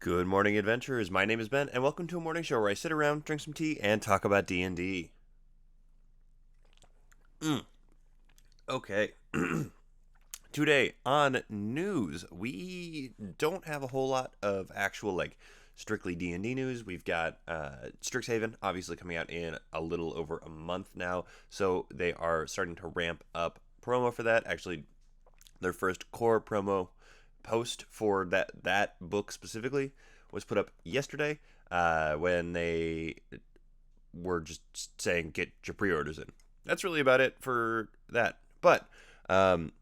Good morning, adventurers. My name is Ben, and welcome to a morning show where I sit around, drink some tea, and talk about D&D. Mm, okay. Today on news, we don't have a whole lot of actual, strictly D&D news. We've got Strixhaven, obviously, coming out in a little over a month now, so they are starting to ramp up promo for that. Actually, their first core promo post for that book specifically was put up yesterday when they were just saying get your pre-orders in. That's really about it for that. But um,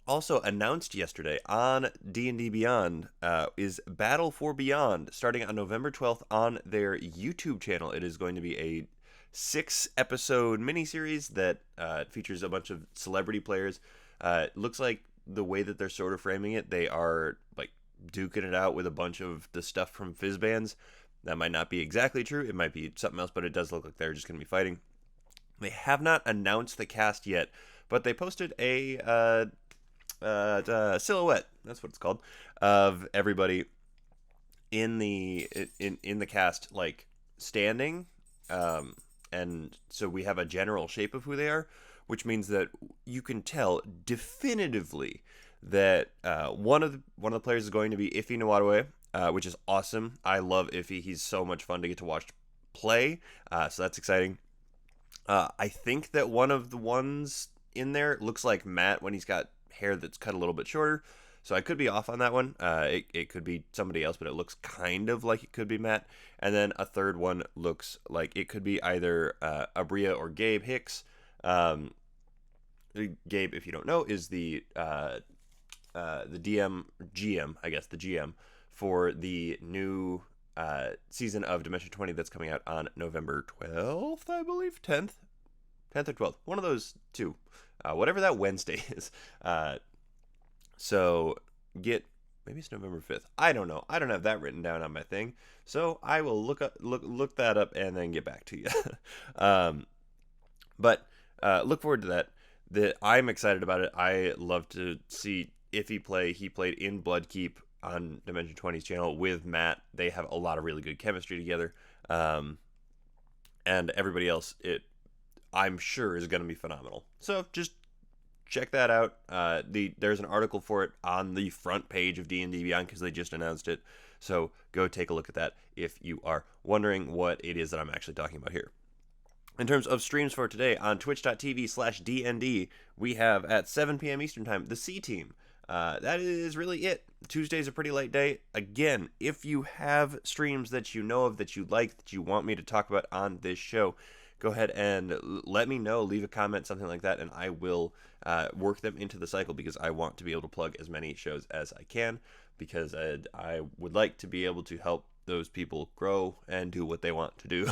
also announced yesterday on D&D Beyond is Battle for Beyond starting on November 12th on their YouTube channel. It is going to be a 6-episode miniseries that features a bunch of celebrity players. Looks like the way that they're sort of framing it, they are like duking it out with a bunch of the stuff from Fizz bands. That might not be exactly true. It might be something else, but it does look like they're just going to be fighting. They have not announced the cast yet, but they posted a silhouette. That's what it's called, of everybody in the cast, like standing, and so we have a general shape of who they are, which means that you can tell definitively that one of the players is going to be Iffy Nwadiwe, which is awesome. I love Iffy. He's so much fun to get to watch play, so that's exciting. I think that one of the ones in there looks like Matt when he's got hair that's cut a little bit shorter. So I could be off on that one. It could be somebody else, but it looks kind of like it could be Matt. And then a third one looks like it could be either Abria or Gabe Hicks. Gabe, if you don't know, is the GM, I guess, the GM for the new season of Dimension 20 that's coming out on November 12th, I believe, 10th or 12th, one of those two, whatever that Wednesday is. So maybe it's November 5th. I don't know. I don't have that written down on my thing, so I will look that up and then get back to you. But look forward to that. I'm excited about it. I love to see Iffy play. He played in Bloodkeep on Dimension 20's channel with Matt. They have a lot of really good chemistry together. And everybody else, I'm sure, is going to be phenomenal. So just check that out. There's an article for it on the front page of D&D Beyond because they just announced it. So go take a look at that if you are wondering what it is that I'm actually talking about here. In terms of streams for today, on twitch.tv/DND, we have at 7 p.m. Eastern Time, the C Team. That is really it. Tuesday's a pretty late day. Again, if you have streams that you know of that you like, that you want me to talk about on this show, go ahead and let me know. Leave a comment, something like that, and I will work them into the cycle because I want to be able to plug as many shows as I can because I would like to be able to help those people grow and do what they want to do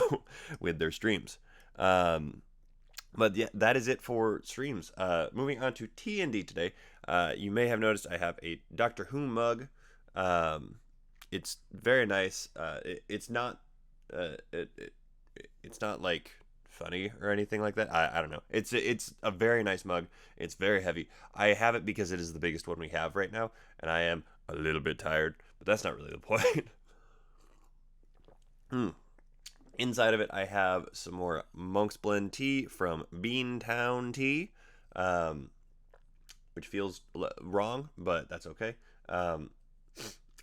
with their streams. But yeah, that is it for streams. Moving on to T&D today. You may have noticed I have a Doctor Who mug. It's very nice. It's not like funny or anything like that. I don't know. It's a very nice mug. It's very heavy. I have it because it is the biggest one we have right now, and I am a little bit tired, but that's not really the point. Inside of it, I have some more Monk's Blend tea from Beantown Tea, which feels wrong, but that's okay. I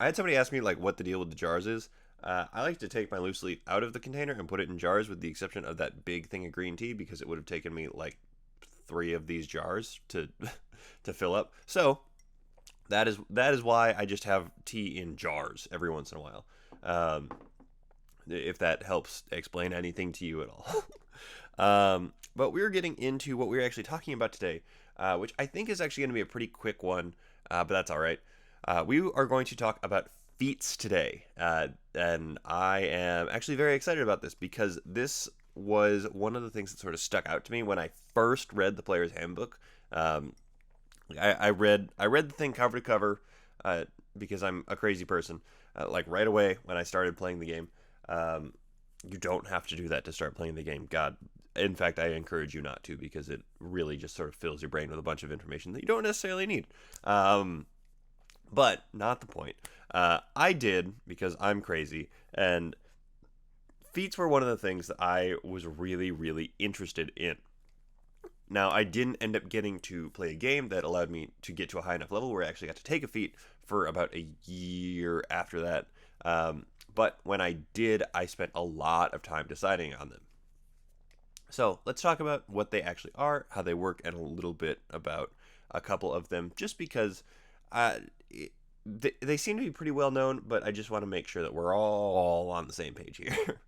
had somebody ask me what the deal with the jars is. I like to take my loose leaf out of the container and put it in jars, with the exception of that big thing of green tea, because it would have taken me 3 of these jars to to fill up. So that is why I just have tea in jars every once in a while. If that helps explain anything to you at all. But we're getting into what we're actually talking about today, which I think is actually going to be a pretty quick one, but that's all right. We are going to talk about Feats today, and I am actually very excited about this because this was one of the things that sort of stuck out to me when I first read the Player's Handbook. I read the thing cover to cover because I'm a crazy person. Right away when I started playing the game. You don't have to do that to start playing the game. God, in fact, I encourage you not to, because it really just sort of fills your brain with a bunch of information that you don't necessarily need. But not the point. I did because I'm crazy, and feats were one of the things that I was really, really interested in. Now, I didn't end up getting to play a game that allowed me to get to a high enough level where I actually got to take a feat for about a year after that. But when I did, I spent a lot of time deciding on them. So let's talk about what they actually are, how they work, and a little bit about a couple of them, just because uh, they seem to be pretty well known, but I just want to make sure that we're all on the same page here.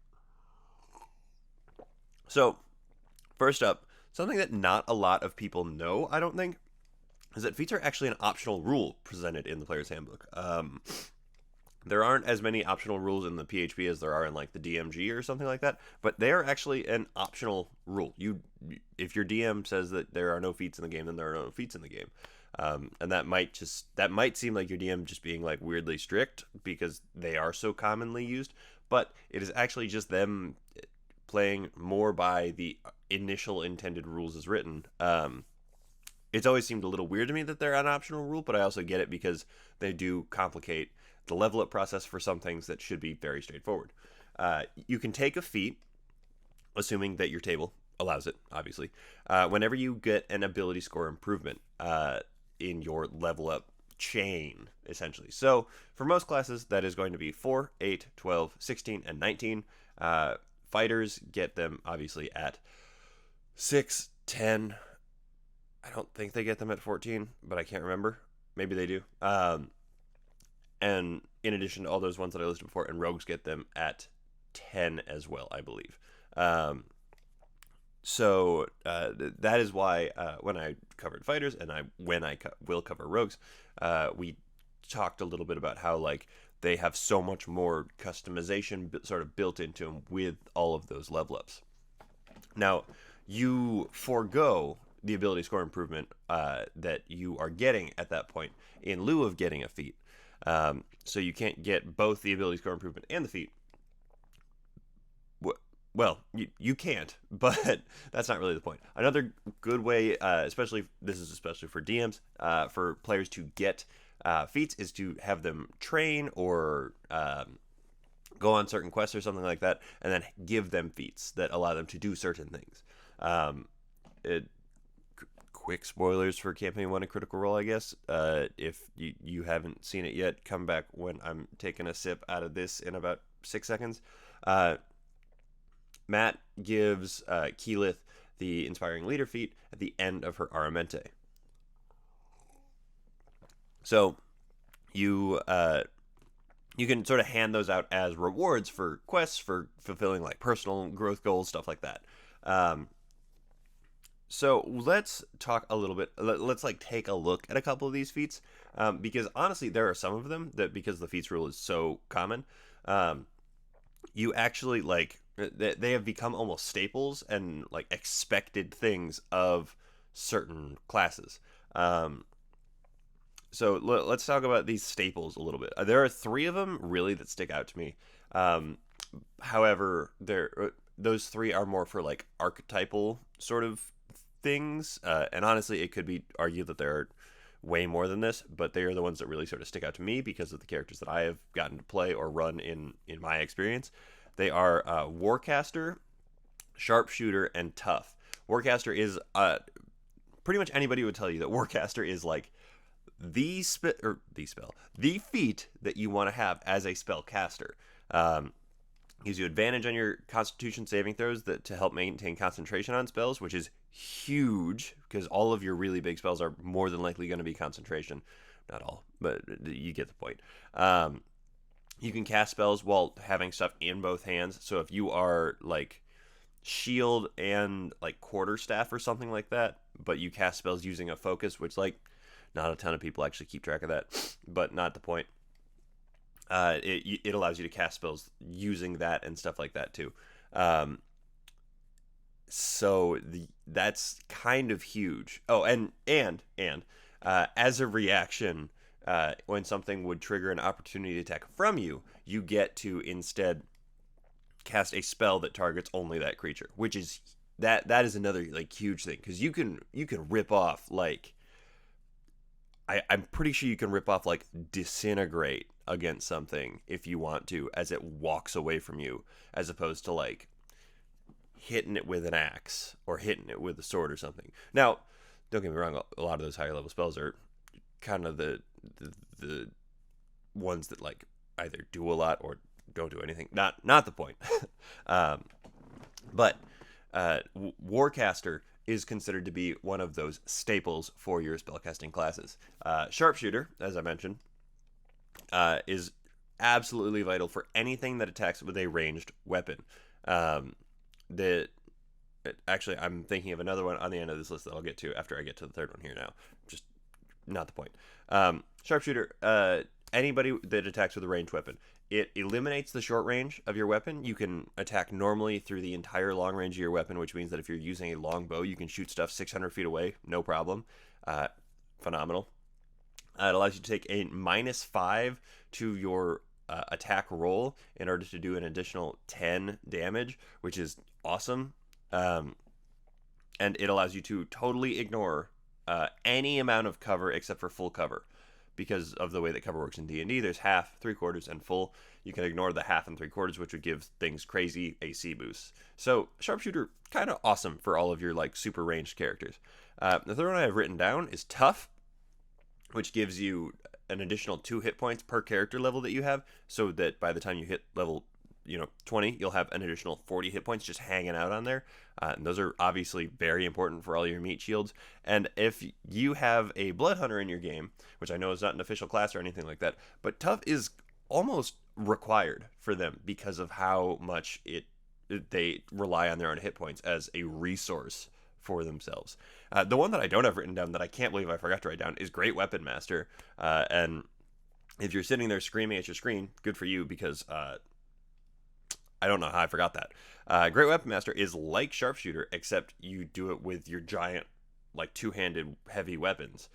So, first up, something that not a lot of people know, I don't think, is that feats are actually an optional rule presented in the player's handbook. There aren't as many optional rules in the PHP as there are in like the DMG or something like that, but they are actually an optional rule. If your DM says that there are no feats in the game, then there are no feats in the game. And that might seem like your DM just being like weirdly strict because they are so commonly used, but it is actually just them playing more by the initial intended rules as written. It's always seemed a little weird to me that they're an optional rule, but I also get it because they do complicate the level up process for some things that should be very straightforward. You can take a feat, assuming that your table allows it, obviously, whenever you get an ability score improvement in your level up chain, essentially. So for most classes, that is going to be 4, 8, 12, 16, and 19. Fighters get them, obviously, at 6, 10. I don't think they get them at 14, but I can't remember. Maybe they do. And in addition to all those ones that I listed before, and rogues get them at 10 as well, I believe. So that is why when I covered fighters and when I will cover rogues, we talked a little bit about how like they have so much more customization sort of built into them with all of those level ups. Now, you forego the ability score improvement that you are getting at that point in lieu of getting a feat. So you can't get both the ability score improvement and the feat. Well, you can't, but that's not really the point. Another good way, especially for DMs, for players to get feats is to have them train or go on certain quests or something like that, and then give them feats that allow them to do certain things. Quick spoilers for Campaign 1 and Critical Role, I guess. If you haven't seen it yet, come back when I'm taking a sip out of this in about 6 seconds. Matt gives Keyleth the Inspiring Leader feat at the end of her Aramente. So you can sort of hand those out as rewards for quests for fulfilling like personal growth goals, stuff like that. So let's talk a little bit. Let's like take a look at a couple of these feats because honestly, there are some of them that because the feats rule is so common, you actually like they have become almost staples and like expected things of certain classes. So let's talk about these staples a little bit. There are 3 of them really that stick out to me. However, those 3 are more for like archetypal sort of things, and honestly, it could be argued that there are way more than this, but they are the ones that really sort of stick out to me because of the characters that I have gotten to play or run in my experience. They are Warcaster, Sharpshooter, and Tough. Warcaster is pretty much anybody would tell you that Warcaster is like the feat that you want to have as a spellcaster. Gives you advantage on your Constitution saving throws to help maintain concentration on spells, which is huge because all of your really big spells are more than likely going to be concentration. Not all, but you get the point. You can cast spells while having stuff in both hands. So if you are like shield and like quarterstaff or something like that, but you cast spells using a focus, which like not a ton of people actually keep track of that, but not the point. It allows you to cast spells using that and stuff like that too. So that's kind of huge. Oh, and as a reaction, when something would trigger an opportunity attack from you, you get to instead cast a spell that targets only that creature, which is that is another like huge thing because you can rip off like I'm pretty sure you can rip off like disintegrate against something if you want to, as it walks away from you, as opposed to like hitting it with an axe or hitting it with a sword or something. Now, don't get me wrong, a lot of those higher level spells are kind of the ones that like either do a lot or don't do anything. Not the point. um, but Warcaster is considered to be one of those staples for your spellcasting classes. Sharpshooter, as I mentioned, is absolutely vital for anything that attacks with a ranged weapon. The Actually, I'm thinking of another one on the end of this list that I'll get to after I get to the third one here now. Just not the point. Sharpshooter, anybody that attacks with a ranged weapon. It eliminates the short range of your weapon. You can attack normally through the entire long range of your weapon, which means that if you're using a long bow, you can shoot stuff 600 feet away, no problem. Phenomenal. It allows you to take a -5 to your attack roll in order to do an additional 10 damage, which is awesome. And it allows you to totally ignore any amount of cover except for full cover. Because of the way that cover works in D&D, there's half, 3/4, and full. You can ignore the half and 3/4, which would give things crazy AC boosts. So Sharpshooter, kind of awesome for all of your like super ranged characters. The third one I have written down is Tough, which gives you an additional 2 hit points per character level that you have, so that by the time you hit level 20, you'll have an additional 40 hit points just hanging out on there. And those are obviously very important for all your meat shields. And if you have a Blood Hunter in your game, which I know is not an official class or anything like that, but Tough is almost required for them because of how much they rely on their own hit points as a resource for themselves. The one that I don't have written down that I can't believe I forgot to write down is Great Weapon Master. And if you're sitting there screaming at your screen, good for you, because I don't know how I forgot that. Great Weapon Master is like Sharpshooter, except you do it with your giant, like, two-handed heavy weapons.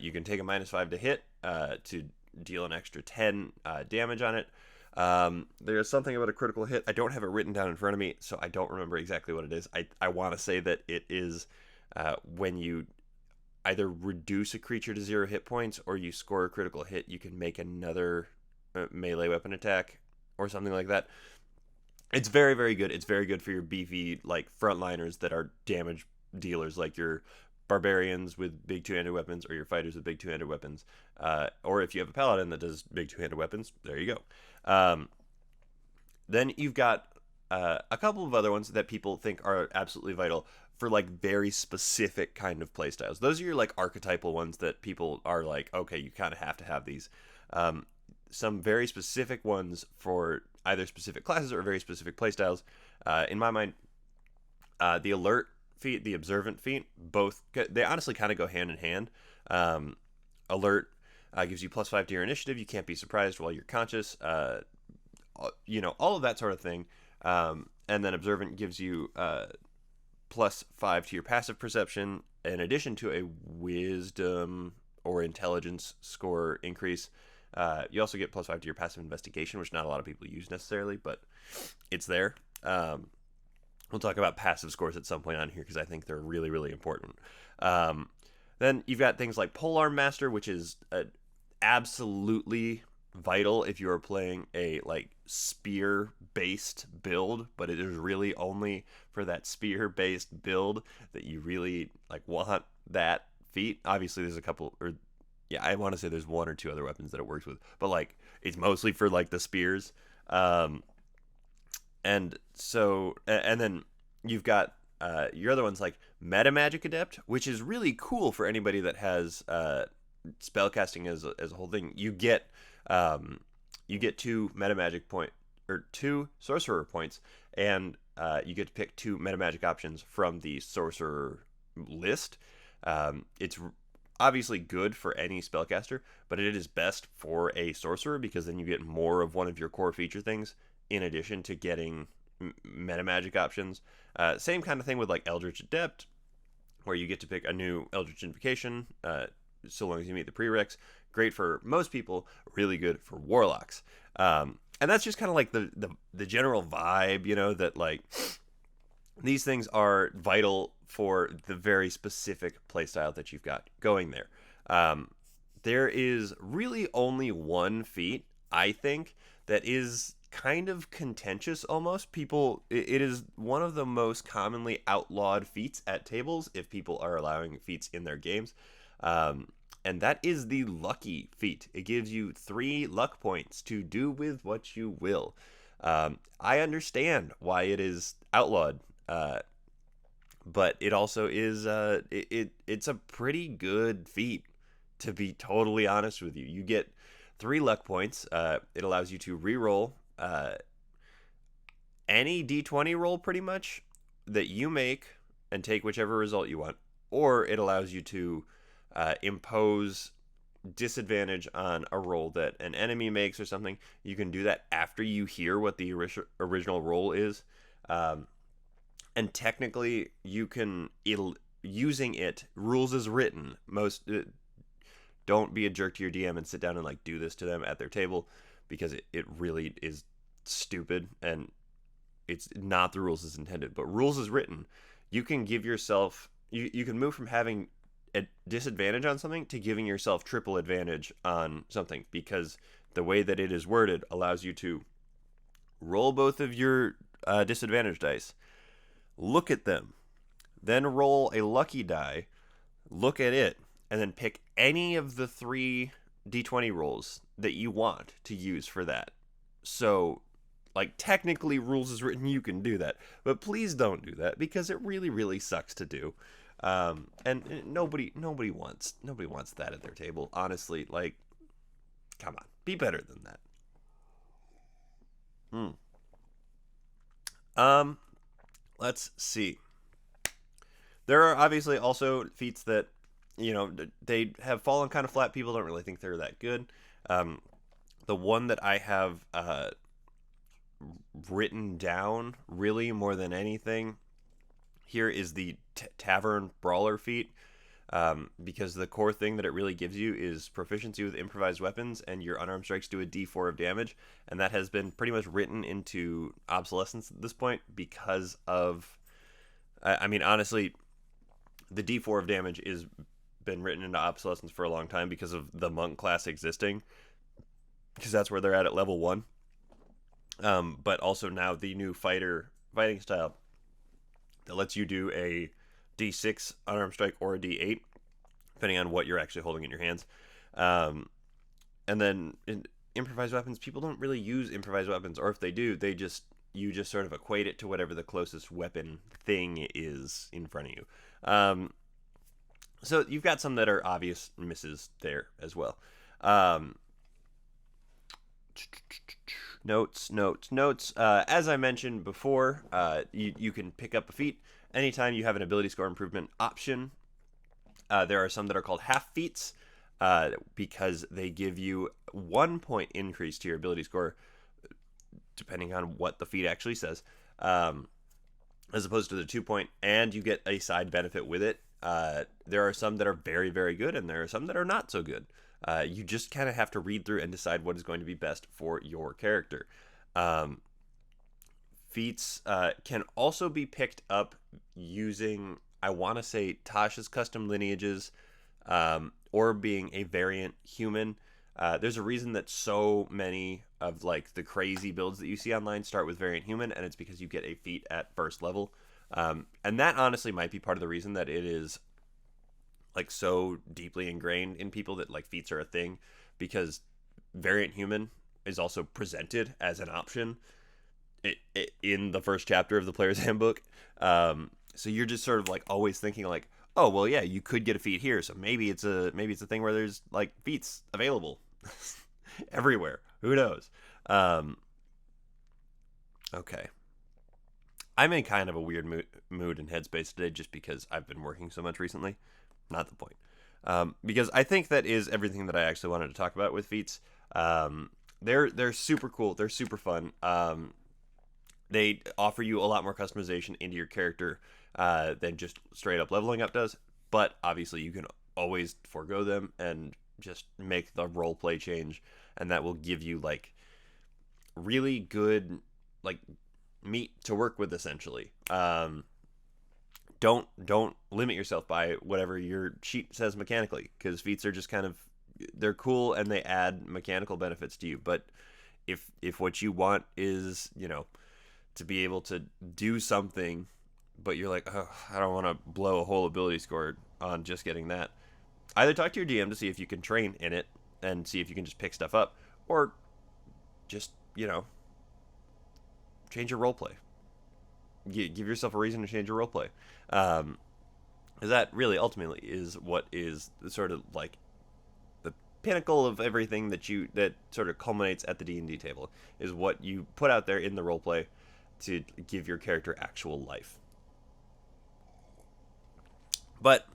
You can take a -5 to hit to deal an extra 10 damage on it. There's something about a critical hit. I don't have it written down in front of me, so I don't remember exactly what it is. I want to say that it is when you either reduce a creature to 0 hit points or you score a critical hit, you can make another melee weapon attack or something like that. It's very, very good. It's very good for your beefy, like, frontliners that are damage dealers, like your barbarians with big two-handed weapons or your fighters with big two-handed weapons. Or if you have a paladin that does big two-handed weapons, there you go. Then you've got a couple of other ones that people think are absolutely vital for, like, very specific kind of playstyles. Those are your, like, archetypal ones that people are like, okay, you kind of have to have these. Some very specific ones for either specific classes or very specific playstyles. In my mind, the alert feat, the observant feat, both, they honestly kind of go hand in hand. Alert gives you +5 to your initiative. You can't be surprised while you're conscious. All of that sort of thing. And then observant gives you +5 to your passive perception, in addition to a wisdom or intelligence score increase. You also get +5 to your passive investigation, which not a lot of people use necessarily, but it's there. We'll talk about passive scores at some point on here because I think they're really, really important. Then you've got things like Polearm Master, which is absolutely vital if you are playing a like spear-based build, but it is really only for that spear-based build that you really like want that feat. Obviously, there's a couple, or yeah, I want to say there's 1 or 2 other weapons that it works with, but like it's mostly for like the spears. And then you've got your other ones like Meta Magic Adept, which is really cool for anybody that has spellcasting as a whole thing. You get 2 Meta Magic point or 2 Sorcerer points, and you get to pick 2 Meta Magic options from the Sorcerer list. It's obviously good for any spellcaster, but it is best for a sorcerer because then you get more of one of your core feature things in addition to getting meta magic options. Same kind of thing with like Eldritch Adept, where you get to pick a new Eldritch Invocation so long as you meet the prereqs. Great for most people, really good for warlocks. And that's just kind of like the general vibe, that like these things are vital for the very specific playstyle that you've got going there. there is really only one feat, I think, that is kind of contentious almost. It is one of the most commonly outlawed feats at tables if people are allowing feats in their games. And that is the lucky feat. It gives you 3 luck points to do with what you will. I understand why it is outlawed, but it also is it's a pretty good feat, to be totally honest with you. You get 3 luck points. It allows you to re-roll any d20 roll pretty much that you make and take whichever result you want, or it allows you to impose disadvantage on a roll that an enemy makes or something. You can do that after you hear what the original roll is. And technically, you can, using it, rules as written. Don't be a jerk to your DM and sit down and like do this to them at their table, because it really is stupid and it's not the rules as intended. But rules as written, you can give yourself, you can move from having a disadvantage on something to giving yourself triple advantage on something, because the way that it is worded allows you to roll both of your disadvantage dice, look at them, then roll a lucky die, look at it, and then pick any of the 3 d20 rolls that you want to use for that. So, like, technically, rules as written, you can do that, but please don't do that, because it really, really sucks to do. And nobody wants that at their table. Honestly, like, come on, be better than that. Let's see. There are obviously also feats that, they have fallen kind of flat. People don't really think they're that good. The one that I have written down really more than anything here is the Tavern Brawler feat, because the core thing that it really gives you is proficiency with improvised weapons, and your unarmed strikes do a d4 of damage, and that has been pretty much written into obsolescence at this point because of, I mean, honestly, the d4 of damage is been written into obsolescence for a long time because of the monk class existing, because that's where they're at level 1. But also now the new fighting style that lets you do a d6 unarmed strike or a d8, depending on what you're actually holding in your hands. And then in improvised weapons, people don't really use improvised weapons, or if they do, you just sort of equate it to whatever the closest weapon thing is in front of you. So you've got some that are obvious misses there as well. Notes. As I mentioned before, you can pick up a feat anytime you have an ability score improvement option. There are some that are called half feats, because they give you 1 point increase to your ability score, depending on what the feat actually says, as opposed to the 2 point, and you get a side benefit with it. There are some that are very, very good, and there are some that are not so good. You just kind of have to read through and decide what is going to be best for your character. Feats can also be picked up using, I want to say, Tasha's custom lineages, or being a variant human. There's a reason that so many of like the crazy builds that you see online start with variant human, and it's because you get a feat at first level. And that honestly might be part of the reason that it is like so deeply ingrained in people that like feats are a thing, because variant human is also presented as an option in the first chapter of the player's handbook. So you're just sort of like always thinking like, oh well, yeah, you could get a feat here, so maybe it's a thing where there's like feats available everywhere. Who knows? Okay. I'm in kind of a weird mood and headspace today, just because I've been working so much recently. Not the point. Because I think that is everything that I actually wanted to talk about with feats. They're super cool. They're super fun. They offer you a lot more customization into your character than just straight up leveling up does. But obviously, you can always forego them and just make the role play change, and that will give you like really good like meat to work with, essentially. Don't limit yourself by whatever your sheet says mechanically, because feats are just kind of they're cool and they add mechanical benefits to you. But if what you want is, to be able to do something, but you're like, oh, I don't want to blow a whole ability score on just getting that, either talk to your DM to see if you can train in it and see if you can just pick stuff up, or just, change your roleplay. Give yourself a reason to change your roleplay. Because that really ultimately is what is sort of like the pinnacle of everything that sort of culminates at the D&D table, is what you put out there in the roleplay to give your character actual life. But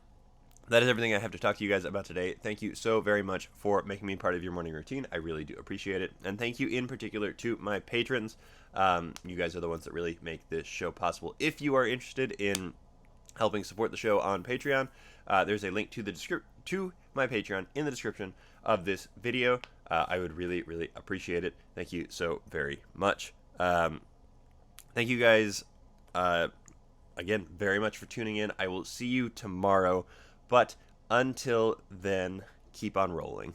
that is everything I have to talk to you guys about today. Thank you so very much for making me part of your morning routine. I really do appreciate it. And thank you in particular to my patrons. You guys are the ones that really make this show possible. If you are interested in helping support the show on Patreon, there's a link to my Patreon in the description of this video. I would really, really appreciate it. Thank you so very much. Thank you guys again very much for tuning in. I will see you tomorrow. But until then, keep on rolling.